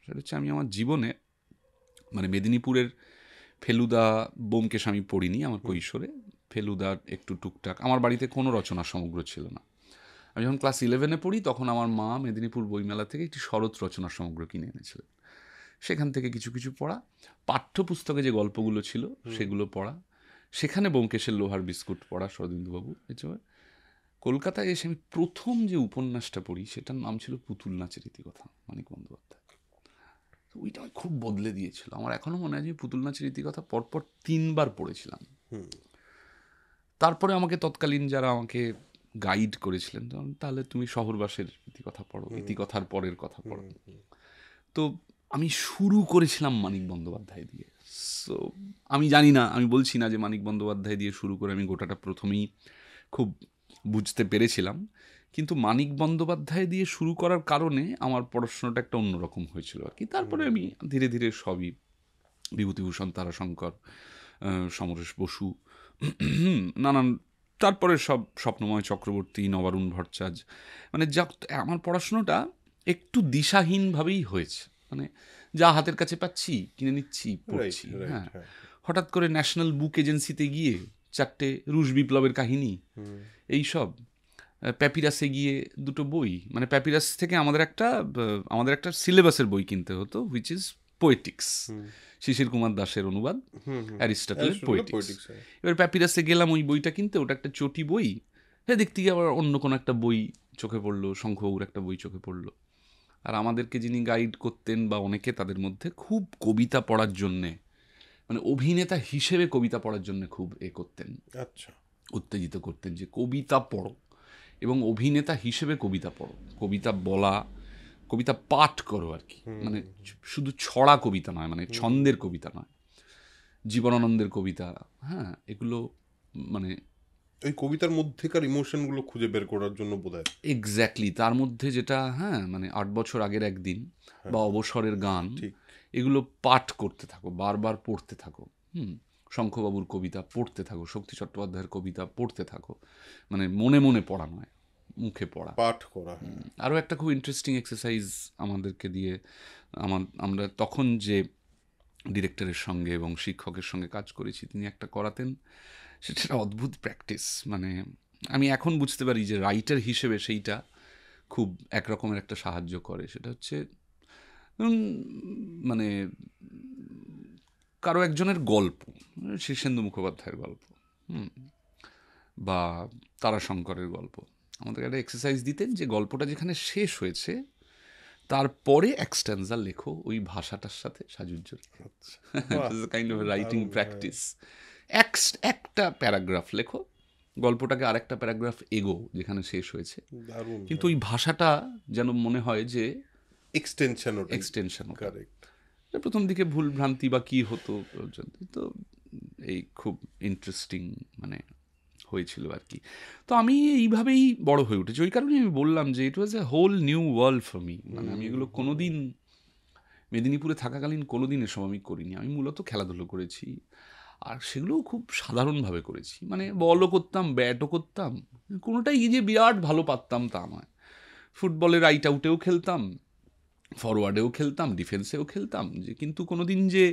সেটা হচ্ছে আমি আমার জীবনে মানে মেদিনীপুরের ফেলুদা ব্যোমকেশ আমি পড়িনি আমার কৈশোরে। ফেলুদার একটু টুকটাক, আমার বাড়িতে কোনো রচনা সমগ্র ছিল না। আমি যখন ক্লাস 11-এ পড়ি তখন আমার মা মেদিনীপুর বইমেলা থেকে একটি শরৎ রচনা সমগ্র কিনে এনেছিলেন। সেখান থেকে কিছু কিছু পড়া, পাঠ্যপুস্তকে যে গল্পগুলো ছিল সেগুলো পড়া, সেখানে ব্যোমকেশের লোহার বিস্কুট পড়া শরদিন্দুবাবু। এছাড়া কলকাতায় এসে আমি প্রথম যে উপন্যাসটা পড়ি সেটার নাম ছিল পুতুল নাচের ইতিকথা, মানিক বন্দ্যোপাধ্যায়। তো ওইটা আমার খুব বদলে দিয়েছিল। আমার এখনও মনে হয় যে পুতুল নাচের ইতিকথা পরপর 3 বার পড়েছিলাম। তারপরে আমাকে তৎকালীন যারা আমাকে গাইড করেছিলেন, তাহলে তুমি শহরবাসের ইতিকথা পড়ো, ইতিকথার পরের কথা পড়ো। তো আমি শুরু করেছিলাম মানিক বন্দ্যোপাধ্যায় দিয়ে। সো আমি জানি না, আমি বলছি না যে মানিক বন্দ্যোপাধ্যায় দিয়ে শুরু করে আমি গোটাটা প্রথমেই খুব বুঝতে পেরেছিলাম, কিন্তু মানিক বন্দ্যোপাধ্যায় দিয়ে শুরু করার কারণে আমার পড়াশোনাটা একটা অন্যরকম হয়েছিল আর কি। তারপরে আমি ধীরে ধীরে সবই, বিভূতিভূষণ, তারাশঙ্কর, সমরেশ বসু, নানান, তারপরে সব স্বপ্নময় চক্রবর্তী, নবারুণ ভট্টাচার্য, মানে যা আমার পড়াশোনাটা একটু দিশাহীনভাবেই হয়েছে। মানে যা হাতের কাছে পাচ্ছি কিনে নিচ্ছি, পড়ছি। হ্যাঁ, হঠাৎ করে ন্যাশনাল বুক এজেন্সিতে গিয়ে 4টে রুশ বিপ্লবের কাহিনী, এইসব, প্যাপিরাসে গিয়ে 2টো বই, মানে প্যাপিরাস থেকে আমাদের একটা সিলেবাসের বই কিনতে হতো, হুইচ ইজ পোয়েটিক্স, শিশির কুমার দাসের অনুবাদ অ্যারিস্টটলের পোয়েটিক্স। এবার প্যাপিরাসে গেলাম ওই বইটা কিনতে, ওটা একটা চটি বই। হ্যাঁ, দেখতে গিয়ে আবার অন্য কোনো একটা বই চোখে পড়লো, শঙ্খবাবুর একটা বই চোখে পড়লো। আর আমাদেরকে যিনি গাইড করতেন বা অনেকে তাদের মধ্যে খুব কবিতা পড়ার জন্যে, মানে অভিনেতা হিসেবে কবিতা পড়ার জন্য খুব করতেন, আচ্ছা, উত্তেজিত করতেন যে কবিতা পড়ো এবং অভিনেতা হিসেবে কবিতা পড়ো, কবিতা বলা, কবিতা পাঠ করো আর কি। মানে শুধু ছড়া কবিতা নয়, মানে ছন্দের কবিতা নয়, জীবনানন্দের কবিতা, হ্যাঁ, এগুলো মানে ওই কবিতার মধ্যেকার ইমোশনগুলো খুঁজে বের করার জন্য বোধহয়। এক্স্যাক্টলি, তার মধ্যে যেটা, হ্যাঁ, মানে 8 বছর আগের একদিন বা অবসরের গান, এগুলো পাঠ করতে থাকো, বারবার পড়তে থাকো। শঙ্খবাবুর কবিতা পড়তে থাকো, শক্তি চট্টোপাধ্যায়ের কবিতা পড়তে থাকো, মানে মনে মনে পড়া নয়, মুখে পড়া, পাঠ করা। আরও একটা খুব ইন্টারেস্টিং এক্সারসাইজ আমাদেরকে দিয়ে, আমরা তখন যে ডিরেক্টরের সঙ্গে এবং শিক্ষকের সঙ্গে কাজ করেছি, তিনি একটা করাতেন, সেটা অদ্ভুত প্র্যাকটিস। মানে আমি এখন বুঝতে পারি যে রাইটার হিসেবে সেইটা খুব একরকমের একটা সাহায্য করে। সেটা হচ্ছে মানে কারো একজনের গল্প, শীর্ষেন্দু মুখোপাধ্যায়ের গল্প, বা তারাশঙ্করের গল্প, আমাদের একটা এক্সারসাইজ দিতেন যে গল্পটা যেখানে শেষ হয়েছে তারপরে এক্সটেন্সা লেখো ওই ভাষাটার সাথে সাজুজ্য রেখে। Kind of writing practice. একটা প্যারাগ্রাফ লেখো, গল্পটাকে আরেকটা প্যারাগ্রাফ এগো যেখানে শেষ হয়েছে, কিন্তু ওই ভাষাটা যেন মনে হয় যে এক্সটেনশন। প্রথম দিকে ভুল ভ্রান্তি বা কী হতো, তো এই খুব ইন্টারেস্টিং মানে হয়েছিল আর কি। তো আমি এইভাবেই বড় হয়ে উঠেছি। ওই কারণে আমি বললাম যে it was a whole new world for me. মানে আমি এগুলো কোনোদিন মেদিনীপুরে থাকাকালীন কোনোদিন এসব আমি করিনি। আমি মূলত খেলাধুলো করেছি, আর সেগুলোও খুব সাধারণভাবে করেছি। মানে বলও করতাম, ব্যাটও করতাম, কোনোটাই যে বিরাট ভালো পারতাম তা নয়। ফুটবলের রাইট আউটেও খেলতাম, ফরওয়ার্ডেও খেলতাম, ডিফেন্সেও খেলতাম, যে কিন্তু কোনোদিন যে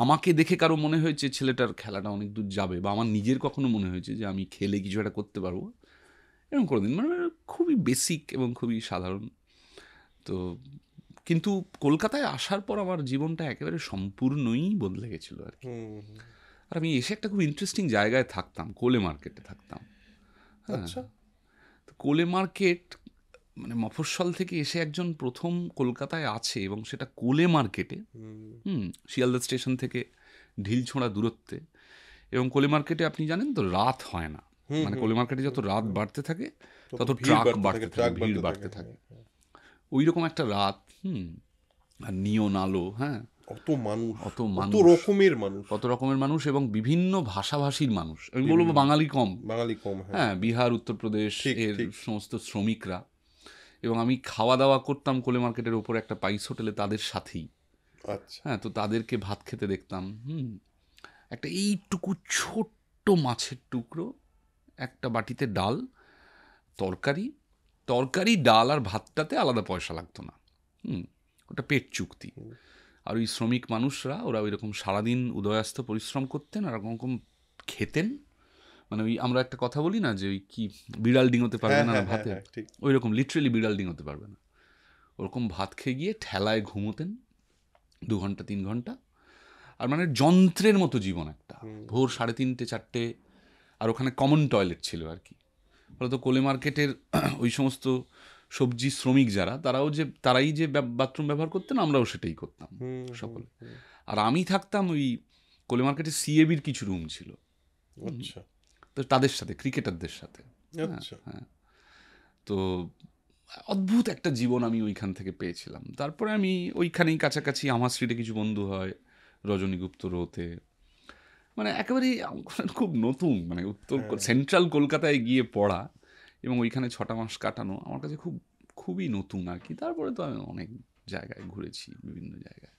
আমাকে দেখে কারো মনে হয়েছে ছেলেটার খেলাটা অনেক দূর যাবে, বা আমার নিজের কখনো মনে হয়েছে যে আমি খেলে কিছু একটা করতে পারবো, এরকম কোনোদিন, মানে খুবই বেসিক এবং খুবই সাধারণ। তো কিন্তু কলকাতায় আসার পর আমার জীবনটা একেবারে সম্পূর্ণই বদলে গেছিলো আর কি। আর আমি এসে একটা খুব ইন্টারেস্টিং জায়গায় থাকতাম, কোলে মার্কেটে থাকতাম। হ্যাঁ, তো কোলে মার্কেট মানে মফস্বল থেকে এসে একজন প্রথম কলকাতায় আছে, এবং সেটা কোলে মার্কেটে, শিয়ালদা স্টেশন থেকে ঢিলছোঁড়া দূরত্বে। এবং কোলে মার্কেটে আপনি জানেন তো রাত হয় না, মানে কোলে মার্কেটে যত রাত বাড়তে থাকে তত ট্রাক বাড়তে থাকে, ভিড় বাড়তে থাকে। ওই রকম একটা রাত, আর নিয়ন আলো, হ্যাঁ, কত রকমের মানুষ এবং বিভিন্ন ভাষাভাষীর মানুষ। আমি বলবো বাঙালি কম, হ্যাঁ, বিহার, উত্তরপ্রদেশ এর সমস্ত শ্রমিকরা। এবং আমি খাওয়া দাওয়া করতাম কোলে মার্কেটের ওপর একটা পাইস হোটেলে তাদের সাথেই। হ্যাঁ, তো তাদেরকে ভাত খেতে দেখতাম। একটা এইটুকু ছোট্ট মাছের টুকরো, একটা বাটিতে ডাল, তরকারি, ডাল আর ভাতটাতে আলাদা পয়সা লাগতো না। ওটা পেট চুক্তি। আর ওই শ্রমিক মানুষরা ওরা ওই রকম সারাদিন উদয়াস্ত পরিশ্রম করতেন আর ওরকম খেতেন, মানে ওই আমরা একটা কথা বলি না যে ওই কি বিড়াল ডিঙোতে পারবে না ভাতে, ঠিক। ওই রকম লিটারেলি বিড়াল ডিঙোতে পারবে না, ওরকম ভাত খেয়ে গিয়ে ঠেলায় ঘুমোতেন 2 ঘন্টা 3 ঘন্টা। আর মানে যন্ত্রের মতো জীবন একটা, ভোর 3:30 4টে, আর ওখানে কমন টয়লেট ছিল আর কি। ফলে তো কোলে মার্কেটের ওই সমস্ত সবজি শ্রমিক যারা, তারাই যে বাথরুম ব্যবহার করতেন, আমরাও সেটাই করতাম সকলে। আর আমি থাকতাম ওই কোলে মার্কেটে সিএবির কিছু রুম ছিল, আচ্ছা তো তাদের সাথে, ক্রিকেটারদের সাথে। আচ্ছা। হ্যাঁ, তো অদ্ভুত একটা জীবন আমি ওইখান থেকে পেয়েছিলাম। তারপরে আমি ওইখানেই কাছাকাছি আমার স্ট্রিটে কিছু বন্ধু হয়, রজনীগুপ্ত রোতে, মানে একেবারেই খুব নতুন, মানে সেন্ট্রাল কলকাতায় গিয়ে পড়া এবং ওইখানে 6টা মাস কাটানো আমার কাছে খুবই নতুন আর কি। তারপরে তো আমি অনেক জায়গায় ঘুরেছি, বিভিন্ন জায়গায়।